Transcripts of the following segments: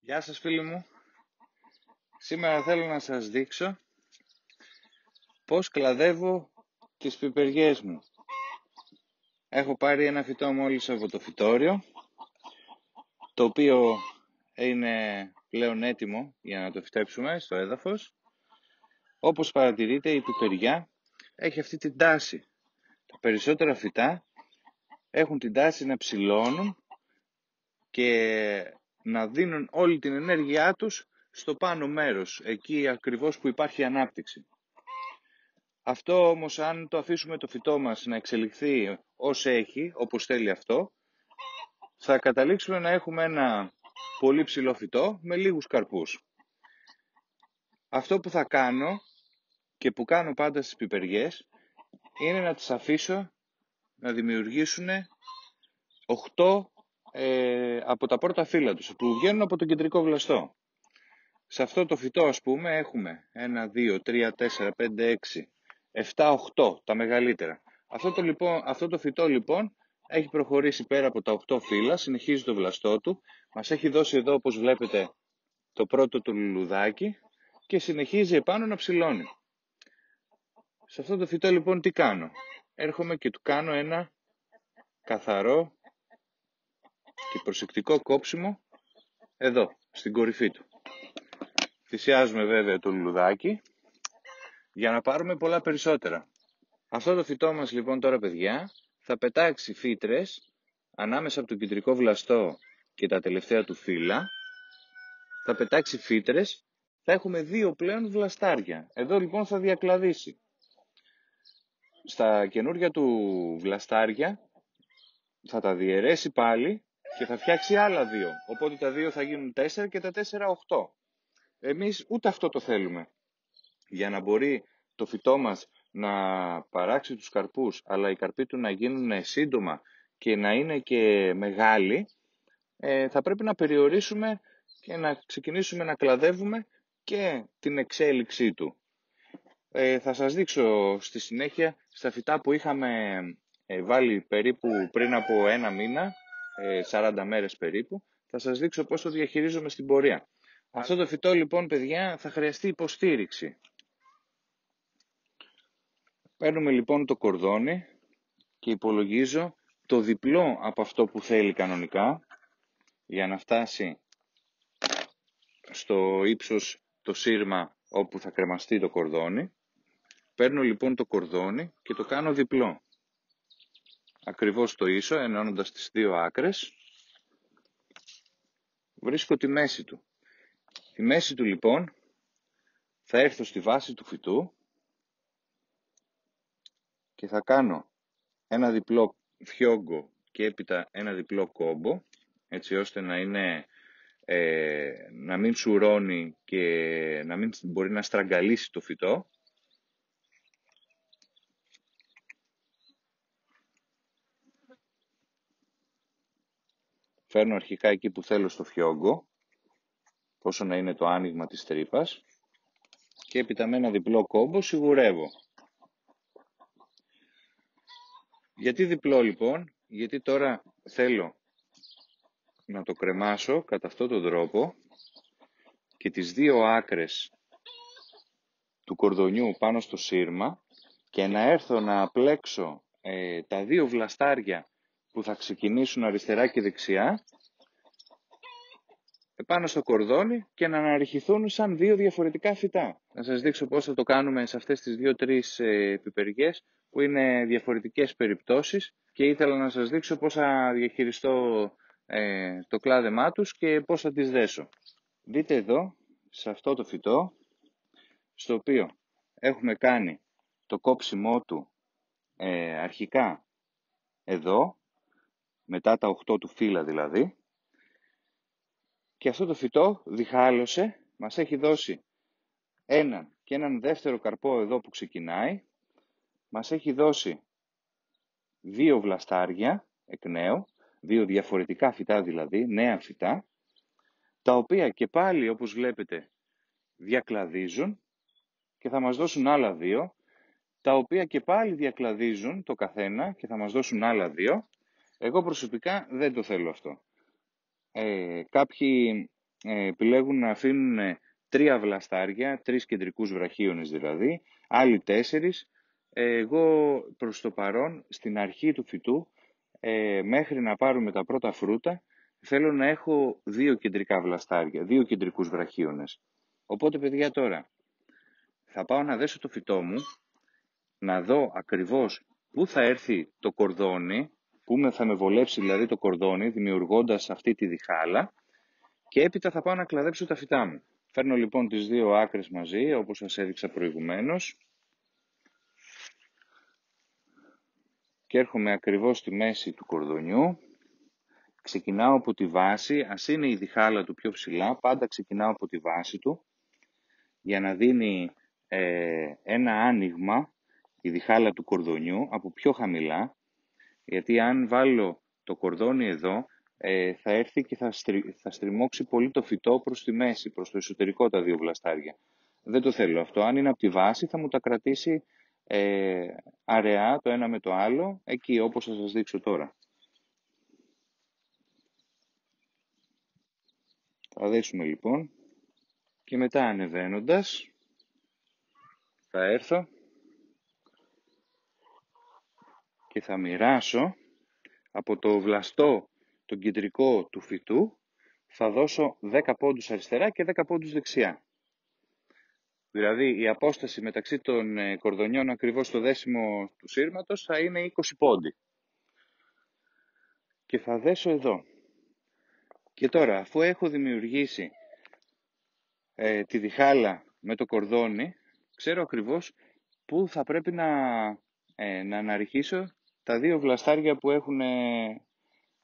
Γεια σας φίλοι μου. Σήμερα θέλω να σας δείξω πώς κλαδεύω τις πιπεριές μου. Έχω πάρει ένα φυτό μόλις από το φυτόριο, το οποίο είναι πλέον έτοιμο για να το φυτέψουμε στο έδαφος. Όπως παρατηρείτε, η πιπεριά έχει αυτή την τάση. Τα περισσότερα φυτά έχουν την τάση να ψηλώνουν και να δίνουν όλη την ενέργειά τους στο πάνω μέρος, εκεί ακριβώς που υπάρχει ανάπτυξη. Αυτό όμως, αν το αφήσουμε το φυτό μας να εξελιχθεί ως έχει, όπως θέλει αυτό, θα καταλήξουμε να έχουμε ένα πολύ ψηλό φυτό με λίγους καρπούς. Αυτό που θα κάνω και που κάνω πάντα στις πιπεριές είναι να τις αφήσω να δημιουργήσουν 8 από τα πρώτα φύλλα τους που βγαίνουν από τον κεντρικό βλαστό. Σε αυτό το φυτό, ας πούμε, έχουμε 1, 2, 3, 4, 5, 6, 7, 8 τα μεγαλύτερα. Αυτό το φυτό λοιπόν έχει προχωρήσει πέρα από τα 8 φύλλα, συνεχίζει το βλαστό του, μας έχει δώσει εδώ, όπως βλέπετε, το πρώτο του λουλουδάκι και συνεχίζει επάνω να ψηλώνει. Σε αυτό το φυτό λοιπόν τι κάνω? Έρχομαι και του κάνω ένα καθαρό και προσεκτικό κόψιμο εδώ, στην κορυφή του. Θυσιάζουμε βέβαια το λουλουδάκι για να πάρουμε πολλά περισσότερα. Αυτό το φυτό μας λοιπόν τώρα, παιδιά, θα πετάξει φύτρες ανάμεσα από τον κεντρικό βλαστό και τα τελευταία του φύλλα. Θα πετάξει φύτρες, θα έχουμε 2 πλέον βλαστάρια. Εδώ λοιπόν θα διακλαδίσει. Στα καινούργια του βλαστάρια θα τα διαιρέσει πάλι και θα φτιάξει άλλα 2. Οπότε τα 2 θα γίνουν 4 και τα 4 8. Εμείς ούτε αυτό το θέλουμε. Για να μπορεί το φυτό μας να παράξει τους καρπούς, αλλά οι καρποί του να γίνουν σύντομα και να είναι και μεγάλοι, θα πρέπει να περιορίσουμε και να ξεκινήσουμε να κλαδεύουμε και την εξέλιξή του. Θα σας δείξω στη συνέχεια στα φυτά που είχαμε βάλει περίπου πριν από 1 μήνα, 40 μέρες περίπου, θα σας δείξω πώς το διαχειρίζομαι στην πορεία. Αυτό το φυτό λοιπόν, παιδιά, θα χρειαστεί υποστήριξη. Παίρνουμε λοιπόν το κορδόνι και υπολογίζω το διπλό από αυτό που θέλει κανονικά για να φτάσει στο ύψος το σύρμα όπου θα κρεμαστεί το κορδόνι. Παίρνω λοιπόν το κορδόνι και το κάνω διπλό. Ακριβώς το ίσο, ενώνοντας τις 2 άκρες. Βρίσκω τη μέση του. Τη μέση του λοιπόν θα έρθω στη βάση του φυτού και θα κάνω ένα διπλό φιόγκο και έπειτα ένα διπλό κόμπο, έτσι ώστε να μην σουρώνει και να μην μπορεί να στραγγαλίσει το φυτό. Φέρνω αρχικά εκεί που θέλω στο φιόγκο, όσο να είναι το άνοιγμα της τρύπας, και έπειτα με ένα διπλό κόμπο σιγουρεύω. Γιατί διπλό λοιπόν? Γιατί τώρα θέλω να το κρεμάσω κατά αυτόν τον τρόπο και τις 2 άκρες του κορδονιού πάνω στο σύρμα και να έρθω να πλέξω τα 2 βλαστάρια που θα ξεκινήσουν αριστερά και δεξιά επάνω στο κορδόνι και να αναρριχηθούν σαν 2 διαφορετικά φυτά. Να σας δείξω πώς θα το κάνουμε σε αυτές τις 2-3 πιπεριές που είναι διαφορετικές περιπτώσεις και ήθελα να σας δείξω πώς θα διαχειριστώ το κλάδεμά τους και πώς θα τις δέσω. Δείτε εδώ, σε αυτό το φυτό, στο οποίο έχουμε κάνει το κόψιμό του αρχικά εδώ, μετά τα 8 του φύλλα δηλαδή, και αυτό το φυτό διχάλωσε, μας έχει δώσει έναν δεύτερο καρπό εδώ που ξεκινάει, μας έχει δώσει 2 βλαστάρια εκ νέου, 2 διαφορετικά φυτά δηλαδή, νέα φυτά, τα οποία και πάλι όπως βλέπετε διακλαδίζουν και θα μας δώσουν άλλα 2, τα οποία και πάλι διακλαδίζουν το καθένα και θα μας δώσουν άλλα 2. Εγώ προσωπικά δεν το θέλω αυτό. Κάποιοι επιλέγουν να αφήνουν 3 βλαστάρια, 3 κεντρικούς βραχίονες δηλαδή, άλλοι 4. Εγώ προς το παρόν, στην αρχή του φυτού, μέχρι να πάρουμε τα πρώτα φρούτα, θέλω να έχω 2 κεντρικά βλαστάρια, 2 κεντρικούς βραχίονες. Οπότε, παιδιά, τώρα θα πάω να δέσω το φυτό μου, να δω ακριβώς πού θα έρθει το κορδόνι, πού θα με βολέψει δηλαδή το κορδόνι, δημιουργώντας αυτή τη διχάλα, και έπειτα θα πάω να κλαδέψω τα φυτά μου. Φέρνω λοιπόν τις 2 άκρες μαζί, όπως σας έδειξα προηγουμένως, και έρχομαι ακριβώς στη μέση του κορδονιού. Ξεκινάω από τη βάση, ας είναι η διχάλα του πιο ψηλά, πάντα ξεκινάω από τη βάση του, για να δίνει ένα άνοιγμα η διχάλα του κορδονιού από πιο χαμηλά, γιατί αν βάλω το κορδόνι εδώ, θα έρθει και θα στριμώξει πολύ το φυτό προς τη μέση, προς το εσωτερικό τα 2 βλαστάρια. Δεν το θέλω αυτό. Αν είναι από τη βάση θα μου τα κρατήσει αραιά το ένα με το άλλο, εκεί όπως θα σας δείξω τώρα. Θα δέσουμε λοιπόν και μετά ανεβαίνοντας θα έρθω και θα μοιράσω από το βλαστό, τον κεντρικό του φυτού, θα δώσω 10 πόντους αριστερά και 10 πόντους δεξιά. Δηλαδή η απόσταση μεταξύ των κορδονιών ακριβώς στο δέσιμο του σύρματος θα είναι 20 πόντι. Και θα δέσω εδώ. Και τώρα, αφού έχω δημιουργήσει τη διχάλα με το κορδόνι, ξέρω ακριβώς πού θα πρέπει να αναρριχήσω τα 2 βλαστάρια που έχουν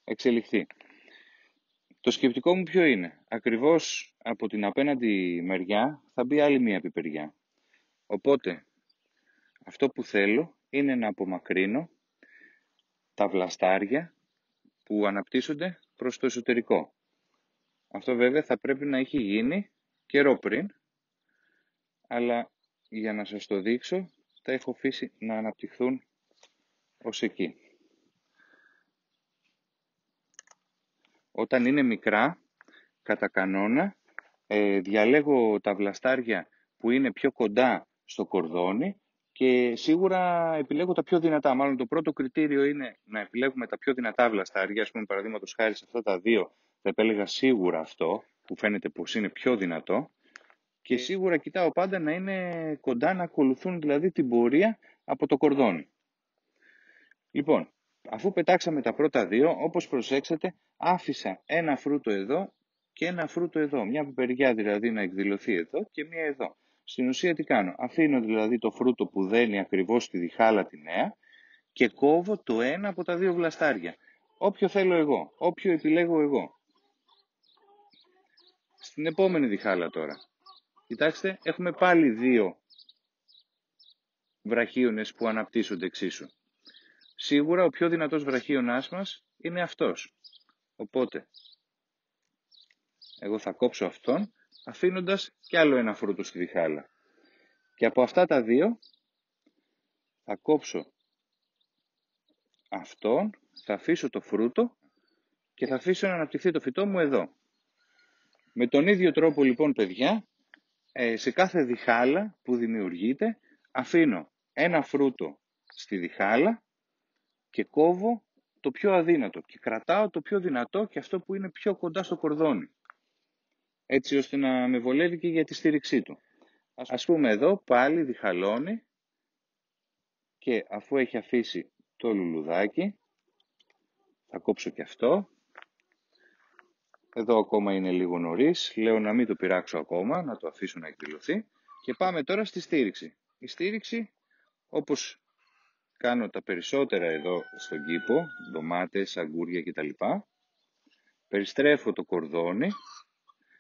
εξελιχθεί. Το σκεπτικό μου ποιο είναι? Ακριβώς από την απέναντι μεριά θα μπει άλλη μία πιπεριά. Οπότε, αυτό που θέλω είναι να απομακρύνω τα βλαστάρια που αναπτύσσονται προς το εσωτερικό. Αυτό βέβαια θα πρέπει να έχει γίνει καιρό πριν, αλλά για να σας το δείξω τα έχω αφήσει να αναπτυχθούν ως εκεί. Όταν είναι μικρά, κατά κανόνα, διαλέγω τα βλαστάρια που είναι πιο κοντά στο κορδόνι και σίγουρα επιλέγω τα πιο δυνατά. Μάλλον το πρώτο κριτήριο είναι να επιλέγουμε τα πιο δυνατά βλαστάρια. Ας πούμε, παραδείγματος χάρη σε αυτά τα 2 θα επέλεγα σίγουρα αυτό που φαίνεται πως είναι πιο δυνατό, και σίγουρα κοιτάω πάντα να είναι κοντά, να ακολουθούν δηλαδή την πορεία από το κορδόνι. Λοιπόν, αφού πετάξαμε τα πρώτα 2, όπως προσέξατε, άφησα ένα φρούτο εδώ και ένα φρούτο εδώ. Μια πιπεριά δηλαδή να εκδηλωθεί εδώ και μια εδώ. Στην ουσία τι κάνω? Αφήνω δηλαδή το φρούτο που δένει ακριβώς στη διχάλα τη νέα και κόβω το ένα από τα 2 βλαστάρια. Όποιο θέλω εγώ, όποιο επιλέγω εγώ. Στην επόμενη διχάλα τώρα. Κοιτάξτε, έχουμε πάλι 2 βραχίονες που αναπτύσσονται εξίσου. Σίγουρα ο πιο δυνατός βραχίονάς μας είναι αυτός. Οπότε, εγώ θα κόψω αυτόν, αφήνοντας κι άλλο ένα φρούτο στη διχάλα. Και από αυτά τα 2, θα κόψω αυτόν, θα αφήσω το φρούτο και θα αφήσω να αναπτυχθεί το φυτό μου εδώ. Με τον ίδιο τρόπο λοιπόν, παιδιά, σε κάθε διχάλα που δημιουργείται, αφήνω ένα φρούτο στη διχάλα και κόβω το πιο αδύνατο και κρατάω το πιο δυνατό και αυτό που είναι πιο κοντά στο κορδόνι, έτσι ώστε να με βολεύει και για τη στήριξή του. Ας πούμε εδώ πάλι διχαλώνει και αφού έχει αφήσει το λουλουδάκι, θα κόψω και αυτό. Εδώ ακόμα είναι λίγο νωρίς, λέω να μην το πειράξω ακόμα, να το αφήσω να εκδηλωθεί. Και πάμε τώρα στη στήριξη. Η στήριξη, όπως κάνω τα περισσότερα εδώ στον κήπο, ντομάτες, αγκούρια κτλ. Περιστρέφω το κορδόνι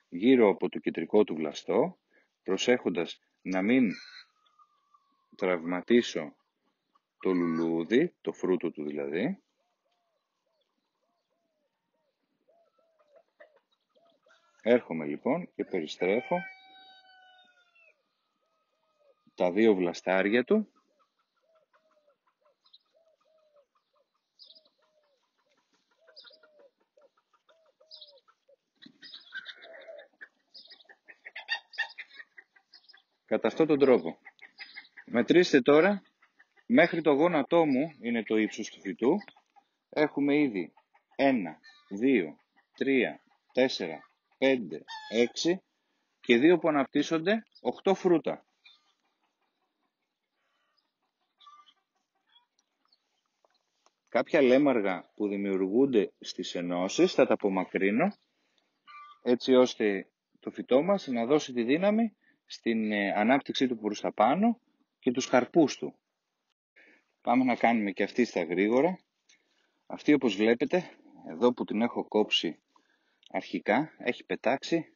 γύρω από το κεντρικό του βλαστό, προσέχοντας να μην τραυματίσω το λουλούδι, το φρούτο του δηλαδή. Έρχομαι λοιπόν και περιστρέφω τα 2 βλαστάρια του κατά αυτόν τον τρόπο. Μετρήστε τώρα, μέχρι το γόνατό μου είναι το ύψος του φυτού. Έχουμε ήδη 1, 2, 3, 4, 5, 6 και 2 που αναπτύσσονται, 8 φρούτα. Κάποια λέμαργα που δημιουργούνται στις ενώσεις θα τα απομακρύνω, έτσι ώστε το φυτό μας να δώσει τη δύναμη στην ανάπτυξή του προς τα πάνω και τους καρπούς του. Πάμε να κάνουμε και αυτή στα γρήγορα. Αυτή, όπως βλέπετε, εδώ που την έχω κόψει αρχικά, έχει πετάξει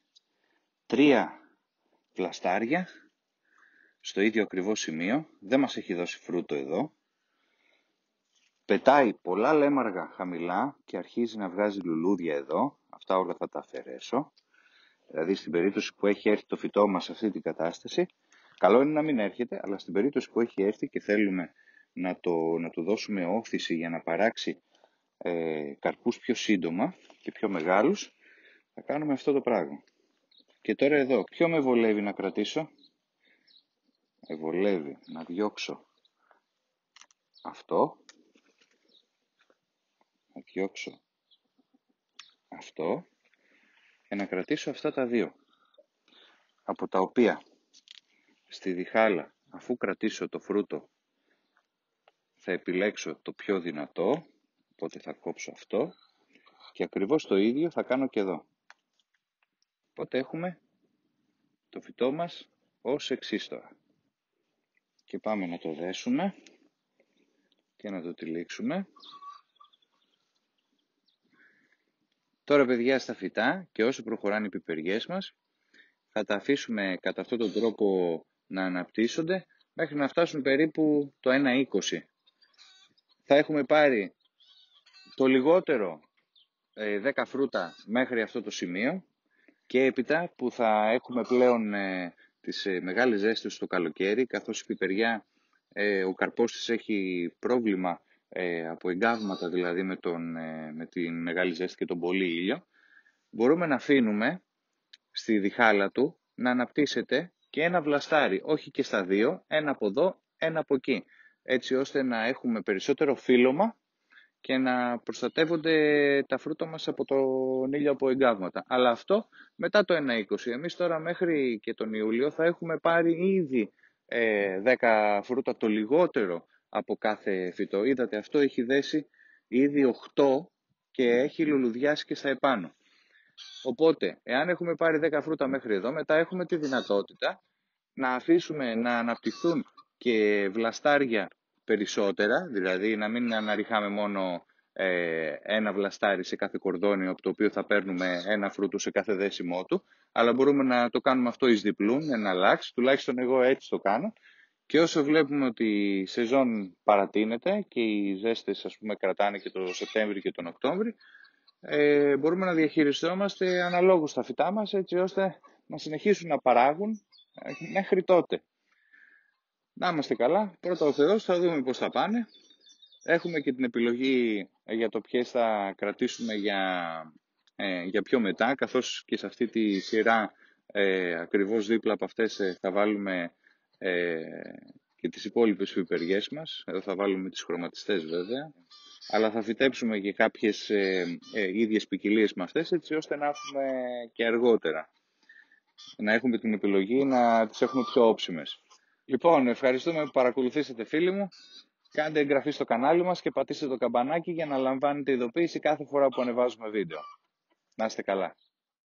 3 βλαστάρια στο ίδιο ακριβώς σημείο. Δεν μας έχει δώσει φρούτο εδώ. Πετάει πολλά λέμαργα χαμηλά και αρχίζει να βγάζει λουλούδια εδώ. Αυτά όλα θα τα αφαιρέσω. Δηλαδή στην περίπτωση που έχει έρθει το φυτό μας σε αυτή την κατάσταση, καλό είναι να μην έρχεται, αλλά στην περίπτωση που έχει έρθει και θέλουμε να του δώσουμε όθηση για να παράξει καρπούς πιο σύντομα και πιο μεγάλους, θα κάνουμε αυτό το πράγμα. Και τώρα εδώ, ποιο με βολεύει να κρατήσω? Βολεύει να διώξω αυτό, να διώξω αυτό και να κρατήσω αυτά τα δύο, από τα οποία στη διχάλα, αφού κρατήσω το φρούτο, θα επιλέξω το πιο δυνατό, οπότε θα κόψω αυτό και ακριβώς το ίδιο θα κάνω και εδώ. Οπότε έχουμε το φυτό μας ως εξής τώρα. Και πάμε να το δέσουμε και να το τυλίξουμε. Τώρα, παιδιά, στα φυτά και όσο προχωράνε οι πιπεριές μας, θα τα αφήσουμε κατά αυτόν τον τρόπο να αναπτύσσονται μέχρι να φτάσουν περίπου το 1,20. Θα έχουμε πάρει το λιγότερο 10 φρούτα μέχρι αυτό το σημείο και έπειτα που θα έχουμε πλέον τις μεγάλες ζέστες το καλοκαίρι, καθώς η πιπεριά ο καρπός της έχει πρόβλημα από εγκάβματα, δηλαδή με τη μεγάλη ζέστη και τον πολύ ήλιο, μπορούμε να αφήνουμε στη διχάλα του να αναπτύσσεται και ένα βλαστάρι, όχι και στα δύο, ένα από εδώ, ένα από εκεί, έτσι ώστε να έχουμε περισσότερο φύλλωμα και να προστατεύονται τα φρούτα μας από τον ήλιο, από εγκάβματα. Αλλά αυτό μετά το 1,20. Εμείς τώρα μέχρι και τον Ιούλιο θα έχουμε πάρει ήδη 10 φρούτα το λιγότερο από κάθε φυτό. Είδατε, αυτό έχει δέσει ήδη 8 και έχει λουλουδιάσει και στα επάνω. Οπότε, εάν έχουμε πάρει 10 φρούτα μέχρι εδώ, μετά έχουμε τη δυνατότητα να αφήσουμε να αναπτυχθούν και βλαστάρια περισσότερα, δηλαδή να μην αναρριχάμε μόνο ένα βλαστάρι σε κάθε κορδόνι, από το οποίο θα παίρνουμε ένα φρούτο σε κάθε δέσιμό του, αλλά μπορούμε να το κάνουμε αυτό εις διπλούν, ένα λάξ, τουλάχιστον εγώ έτσι το κάνω. Και όσο βλέπουμε ότι η σεζόν παρατείνεται και οι ζέστες, ας πούμε, κρατάνε και το Σεπτέμβρη και τον Οκτώβρη, μπορούμε να διαχειριστόμαστε αναλόγως τα φυτά μας, έτσι ώστε να συνεχίσουν να παράγουν μέχρι τότε. Να είμαστε καλά, πρώτα ο Θεός, θα δούμε πώς θα πάνε. Έχουμε και την επιλογή για το ποιες θα κρατήσουμε για πιο μετά, καθώς και σε αυτή τη σειρά ακριβώς δίπλα από αυτές θα βάλουμε και τις υπόλοιπες πιπεριές μας. Εδώ θα βάλουμε τις χρωματιστές βέβαια, αλλά θα φυτέψουμε και κάποιες ίδιες ποικιλίες με αυτές, έτσι ώστε να έχουμε και αργότερα να έχουμε την επιλογή να τις έχουμε πιο όψιμες. Λοιπόν, ευχαριστούμε που παρακολουθήσατε, φίλοι μου. Κάντε εγγραφή στο κανάλι μας και πατήστε το καμπανάκι για να λαμβάνετε ειδοποίηση κάθε φορά που ανεβάζουμε βίντεο. Να είστε καλά.